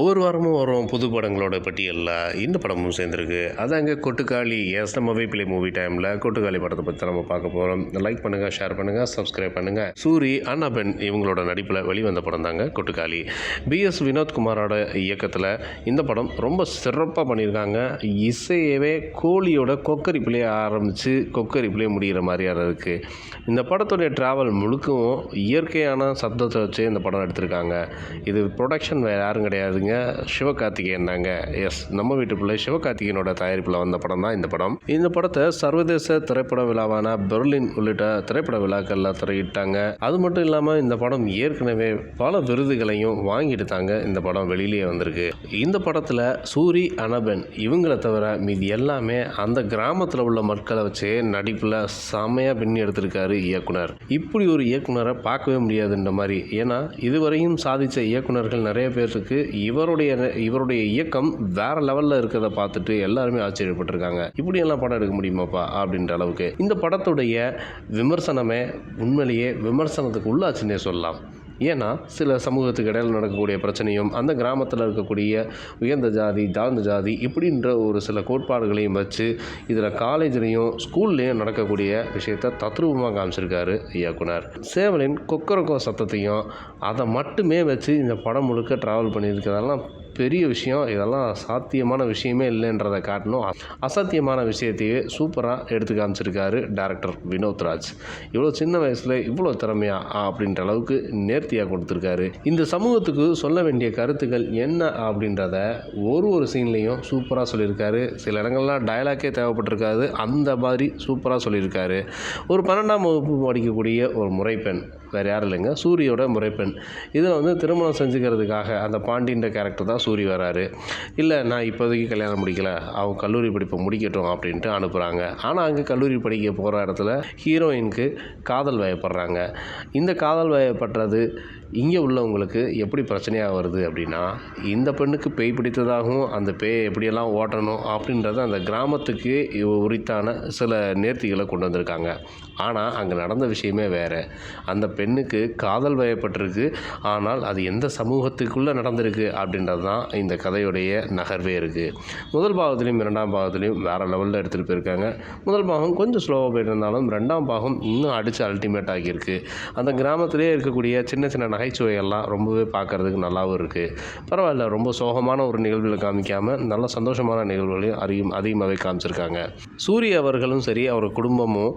ஒவ்வொரு வாரமும் வரும் புது படங்களோட பட்டியலில் இந்த படமும் சேர்ந்துருக்கு. அதாங்க கொட்டுக்காளி. எஸ், நம்ம வீப்ளே மூவி டைமில் கொட்டுக்காளி படத்தை பற்றி நம்ம பார்க்க போகிறோம். லைக் பண்ணுங்கள், ஷேர் பண்ணுங்கள், சப்ஸ்கிரைப் பண்ணுங்கள். சூரி, அண்ணாபென் இவங்களோட நடிப்பில் வெளிவந்த படம் தாங்க கொட்டுக்காளி. பிஎஸ் வினோத்குமாரோட இயக்கத்தில் இந்த படம் ரொம்ப சிறப்பாக பண்ணியிருக்காங்க. இசையவே கோழியோட கொக்கரிப்பிலே ஆரம்பித்து கொக்கரிப்பிலே முடிகிற மாதிரியாக இருக்குது. இந்த படத்துடைய ட்ராவல் முழுக்கவும் இயற்கையான சத்தத்தை வச்சு இந்த படம் எடுத்திருக்காங்க. இது ப்ரொடக்ஷன் வேறு யாரும் கிடையாதுங்க, சிவகார்த்திகேயன் தாங்க. எஸ், நம்ம வீட்டு பிள்ளை சிவகார்த்திகேயனோட தயாரிப்பில் வந்த படம் தான் இந்த படம். இந்த படத்தை சர்வதேச திரைப்பட விழாவான பெர்லின் உள்ளிட்ட திரைப்பட விழாக்களில் திரையிட்டாங்க. அது மட்டும் இல்லாமல் இந்த படம் ஏற்கனவே பல விருதுகளையும் வாங்கிட்டு இந்த படம் வெளியிலேயே வந்திருக்கு. இந்த படத்தில் சூரி, அண்ணாபென் இவங்களை தவிர மீதி எல்லாமே அந்த கிராமத்தில் உள்ள மக்களை வச்சு நடிப்பில் செம்மையாக பின்னி எடுத்திருக்காரு இயக்குனர். இப்படி ஒரு இயக்குனரை பார்க்கவே முடியாதுன்ற மாதிரி. ஏன்னா இதுவரையும் சாதித்த இயக்குனர்கள் நிறைய பேருக்கு இவருடைய இயக்கம் வேற லெவலில் இருக்கிறத பார்த்துட்டு எல்லாருமே ஆச்சரியப்பட்டிருக்காங்க. இப்படியெல்லாம் படம் எடுக்க முடியுமாப்பா அப்படின்ற அளவுக்கு இந்த படத்துடைய விமர்சனமே உண்மையிலேயே விமர்சனத்துக்கு உள்ளாச்சுன்னே சொல்லலாம். ஏன்னா சில சமூகத்துக்கு இடையில் நடக்கக்கூடிய பிரச்சனையும் அந்த கிராமத்தில் இருக்கக்கூடிய உயர்ந்த ஜாதி, தாழ்ந்த ஜாதி இப்படின்ற ஒரு சில கோட்பாடுகளையும் வச்சு இதில் காலேஜ்லேயும் ஸ்கூல்லேயும் நடக்கக்கூடிய விஷயத்தை தத்ரூபமாக காமிச்சிருக்காரு இயக்குனர். சேவலின் கொக்கரக்கோ சத்தத்தையும் அதை மட்டுமே வச்சு இந்த படம் முழுக்க ட்ராவல் பண்ணியிருக்கிறதெல்லாம் பெரிய விஷயம். இதெல்லாம் சாத்தியமான விஷயமே இல்லைன்றதை காட்டணும். அசாத்தியமான விஷயத்தையே சூப்பராக எடுத்து காமிச்சிருக்காரு டைரக்டர் வினோத்ராஜ். இவ்வளோ சின்ன வயசில் இவ்வளோ திறமையா அப்படின்ற அளவுக்கு நேர்த்தியாக கொடுத்துருக்காரு. இந்த சமூகத்துக்கு சொல்ல வேண்டிய கருத்துக்கள் என்ன அப்படின்றத ஒரு சீன்லேயும் சூப்பராக சொல்லியிருக்காரு. சில இடங்கள்லாம் டயலாக்கே தேவைப்பட்டிருக்காது, அந்த மாதிரி சூப்பராக சொல்லியிருக்காரு. ஒரு 12ஆம் வகுப்பு படிக்கக்கூடிய ஒரு முறைப்பெண், வேறு யாரும் இல்லைங்க, சூரியோட முறைப்பெண். இதில் திருமணம் செஞ்சுக்கிறதுக்காக அந்த பாண்டின்ற கேரக்டர் தான் சூரி வராரு. இல்லை, நான் இப்போதைக்கு கல்யாணம் முடிக்கலை, அவங்க கல்லூரி படிப்பை முடிக்கட்டும் அப்படின்ட்டு அனுப்புகிறாங்க. ஆனால் அங்கே கல்லூரி படிக்க போகிற இடத்துல ஹீரோயினுக்கு காதல் வயப்படுறாங்க. இந்த காதல் வயப்படுறது இங்கே உள்ளவங்களுக்கு எப்படி பிரச்சனையாக வருது அப்படின்னா, இந்த பெண்ணுக்கு பேய் பிடித்ததாகவும் அந்த பேயை எப்படியெல்லாம் ஓட்டணும் அப்படின்றத அந்த கிராமத்துக்கு உரித்தான சில நேர்த்திகளை கொண்டு வந்திருக்காங்க. ஆனால் அங்கே நடந்த விஷயமே வேறு. அந்த பெண்ணுக்கு காதல் வயப்பட்டிருக்கு, ஆனால் அது எந்த சமூகத்துக்குள்ளே நடந்திருக்கு அப்படின்றது தான் இந்த கதையுடைய நகர்வே இருக்குது. முதல் பாகத்துலேயும் 2ஆம் பாகத்துலேயும் வேறு லெவலில் எடுத்துகிட்டு போயிருக்காங்க. முதல் பாகம் கொஞ்சம் ஸ்லோவாக போயிட்டு இருந்தாலும் 2ஆம் பாகம் இன்னும் அடித்து அல்டிமேட் ஆகியிருக்கு. அந்த கிராமத்திலே இருக்கக்கூடிய சின்ன சின்ன நகைச்சுவைகள்லாம் ரொம்பவே பார்க்குறதுக்கு நல்லாவும் இருக்குது. பரவாயில்ல, ரொம்ப சோகமான ஒரு நிகழ்வுகளை காமிக்காமல் நல்ல சந்தோஷமான நிகழ்வுகளையும் அதிகமாகவே காமிச்சிருக்காங்க. சூரிய அவர்களும் சரி, அவர் குடும்பமும்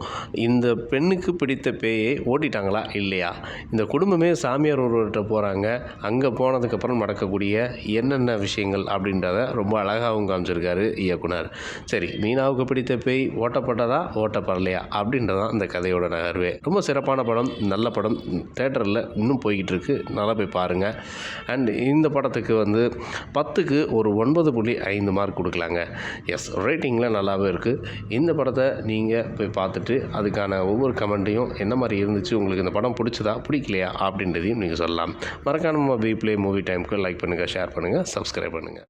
இந்த பெண்ணுக்கு பிடித்த பேயை ஓட்டிட்டாங்களா இல்லையா, இந்த குடும்பமே சாமியார் ஒருவர்கிட்ட போகிறாங்க. அங்கே போனதுக்கப்புறம் நடக்கக்கூடிய என்னென்ன விஷயங்கள் அப்படின்றத ரொம்ப அழகாகவும் காமிச்சிருக்காரு இயக்குனர். சரி, மீனாவுக்கு பிடித்த பேய் ஓட்டப்பட்டதா ஓட்டப்படலையா அப்படின்றதான் இந்த கதையோட நகர்வே. ரொம்ப சிறப்பான படம், நல்ல படம். தேட்டரில் இன்னும் போய்கிட்டு இருக்கு, நல்லா போய் பாருங்கள். அண்ட் இந்த படத்துக்கு 10க்கு ஒரு 9.5 மார்க் கொடுக்கலாங்க. எஸ், ரேட்டிங்கில் நல்லாவே இருக்குது. இந்த படத்தை நீங்கள் போய் பார்த்துட்டு அதுக்கான ஒவ்வொரு கமெண்ட்டையும் என்ன மாதிரி இருந்துச்சு, உங்களுக்கு இந்த படம் பிடிச்சதா பிடிக்கலையா அப்படின்றதையும் நீங்கள் சொல்லலாம். மறக்காம வீப்ளே மூவி டைமுக்கு லைக் பண்ணுங்கள், ஷேர் பண்ணுங்கள், சப்ஸ்கிரைப் பண்ணுங்கள்.